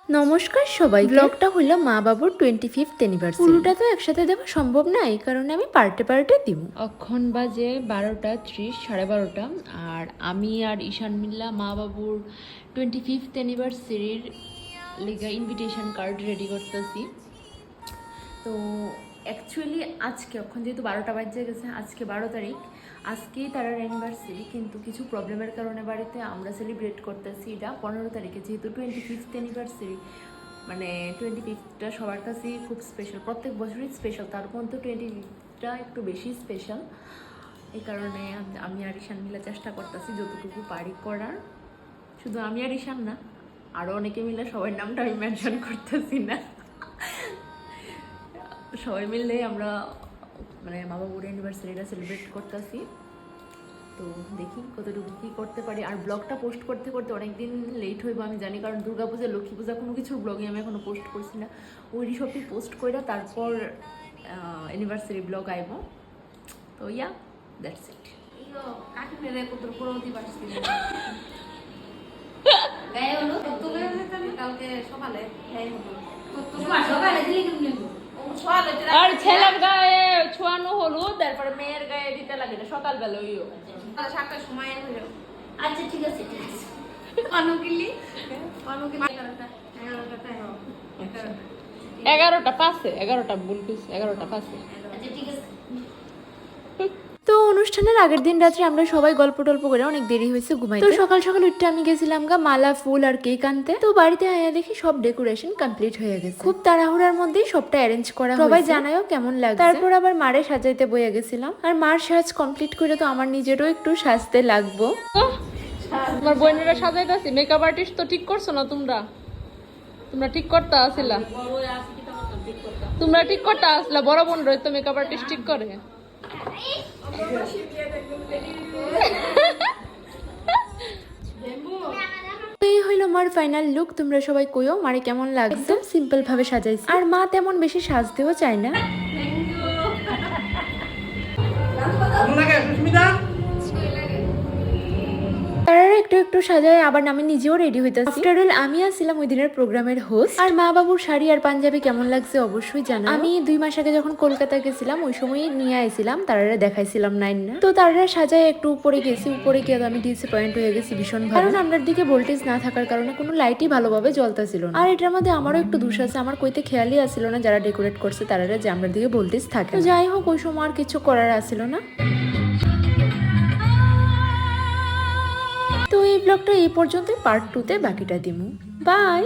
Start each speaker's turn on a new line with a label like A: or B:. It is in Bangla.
A: নমস্কার সবাই, ব্লগটা হলো মা বাবুর 25th অ্যানিভার্সারি। পুরোটা তো একসাথে দেওয়া সম্ভব না, এই কারণে আমি পার্টে পার্টে দিব। এখন বাজে 12:30, 12:30, আর আমি আর ঈশান মিল্লা মা বাবুর 25th অ্যানিভার্সারির লেগা ইনভিটেশন কার্ড রেডি করতেছি। তো অ্যাকচুয়ালি আজকে এখন যেহেতু 12টা বাজে গেছে, আজকে 12 তারিখ, আজকেই তার অ্যানিভার্সারি, কিন্তু কিছু প্রবলেমের কারণে বাড়িতে আমরা সেলিব্রেট করতেছি এটা 15 তারিখে, যেহেতু 25th অ্যানিভার্সারি। মানে 25টা সবার কাছেই খুব স্পেশাল, প্রত্যেক বছরই স্পেশাল, তার মধ্যে 25টা একটু বেশি স্পেশাল। এই কারণে আমি আর ঈশান মিলে চেষ্টা করতেছি যতটুকু পারি করার। শুধু আমি আর ঈশান না, আরও অনেকে মিলে, সবার নামটা আমি মেনশন করতেছি না। সবাই মিলে আমরা মানে মা বাবুর অ্যানিভার্সারিটা সেলিব্রেট করতেছি। তো দেখি কতটুকু কী করতে পারি। আর ব্লগটা পোস্ট করতে করতে অনেক দিন লেট হইব আমি জানি, কারণ দুর্গাপূজা, লক্ষ্মী পূজা কোনো কিছুর ব্লগে আমি এখনও পোস্ট করছি না। ওই সবই পোস্ট করে তারপর অ্যানিভার্সারি ব্লগ আইব। তো ইয়া, দ্যাটস ইট। আর ছেলের গায়ে ছোয়ানো হলুদ, তারপরে মেয়ের গায়ে দিতে লাগে না সকালবেলা। ওইও 7টার সময় হলো। আচ্ছা ঠিক আছে ঠিক আছে। অনুকিলি 11টা 5-এ, 11টা ভুল কিছু, 11টা 5-এ। আচ্ছা ঠিক আছে। তো অনুষ্ঠানের আগের দিন রাত্রে আমরা সবাই গল্প টল্প করে অনেক দেরি হয়েছে ঘুমাইতে। তো সকাল সকাল উঠতে আমি গেছিলাম গা মালা, ফুল আর কেক আনতে। তো বাড়িতে আয়া দেখি সব ডেকোরেশন কমপ্লিট হয়ে গেছে, খুব তাড়াহুড়ার মধ্যেই সবটা অ্যারেঞ্জ করা। সবাই জানায়ও কেমন লাগছে। তারপর আবার মারে সাজাইতে বইয়া গেছিলাম, আর মার সাজ কমপ্লিট করে তো আমার নিজেরও একটু সাজতে লাগবো। তোমার বোনেরা সাজাইতেছি, মেকআপ আর্টিস্ট তো ঠিক করছো না তোমরা? তোমরা ঠিক করতে আসিলা? তোমরা ঠিক করতে আসলা? বড় বোন রয়ে তো মেকআপ আর্টিস্ট ঠিক করে। এই হইলো আমার ফাইনাল লুক। তোমরা সবাই কইও মারে কেমন লাগছে। সিম্পল ভাবে সাজাইছি, আর মা তেমন বেশি সাজতেও চায় না। তারা একটু একটু সাজায়, আবার আমি নিজেও রেডি হইতাছি। আফটার অল আমি আসছিলাম ওই দিনের প্রোগ্রামের হোস্ট। আর মা বাবুর শাড়ি আর পাঞ্জাবি কেমন লাগছে অবশ্যই জানা। আমি 2 মাস আগে যখন কলকাতা গেছিলাম ওই সময় নিয়ে আইছিলাম, তারা দেখাইছিলাম না। তো তারা সাজায় একটু উপরে গেছি, উপরে গিয়ে আমি ডিসঅ্যাপয়েন্ট হয়ে গেছি ভীষণ ভাবে, কারণ আমরার দিকে ভোল্টেজ না থাকার কারণে কোনো লাইটই ভালোভাবে জ্বলতেছিল না। আর এটার মধ্যে আমারও একটু দোষ আছে, আমার কইতে খেয়ালই আসছিল না যারা ডেকোরেট করছে তারা যে আমরার দিকে ভোল্টেজ থাকে। তো যাই হোক, ওই সময় আর কিছু করার আসছিল না। তো এই ব্লগটা এই পর্যন্ত, পার্ট 2-তে বাকিটা দিমু। বাই।